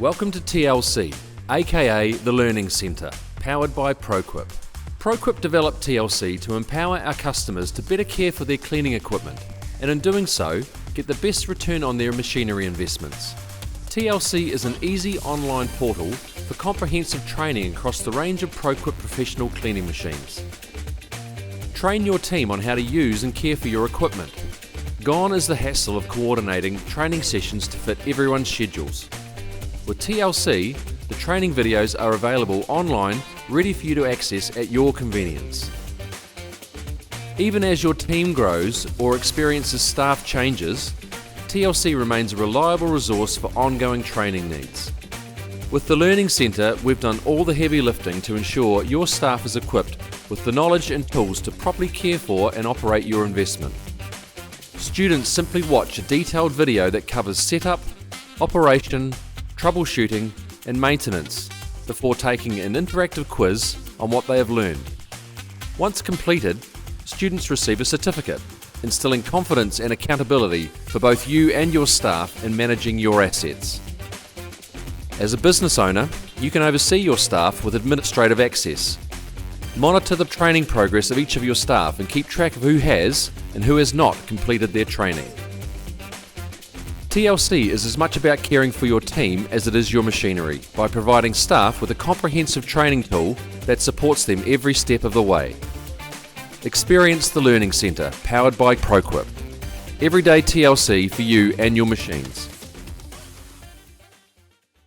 Welcome to TLC, aka the Learning Centre, powered by Proquip. Proquip developed TLC to empower our customers to better care for their cleaning equipment, and in doing so, get the best return on their machinery investments. TLC is an easy online portal for comprehensive training across the range of Proquip professional cleaning machines. Train your team on how to use and care for your equipment. Gone is the hassle of coordinating training sessions to fit everyone's schedules. With TLC, the training videos are available online, ready for you to access at your convenience. Even as your team grows or experiences staff changes, TLC remains a reliable resource for ongoing training needs. With the Learning Centre, we've done all the heavy lifting to ensure your staff is equipped with the knowledge and tools to properly care for and operate your investment. Students simply watch a detailed video that covers setup, operation, troubleshooting and maintenance before taking an interactive quiz on what they have learned. Once completed, students receive a certificate, instilling confidence and accountability for both you and your staff in managing your assets. As a business owner, you can oversee your staff with administrative access. Monitor the training progress of each of your staff and keep track of who has and who has not completed their training. TLC is as much about caring for your team as it is your machinery by providing staff with a comprehensive training tool that supports them every step of the way. Experience the Learning Centre, powered by Proquip. Everyday TLC for you and your machines.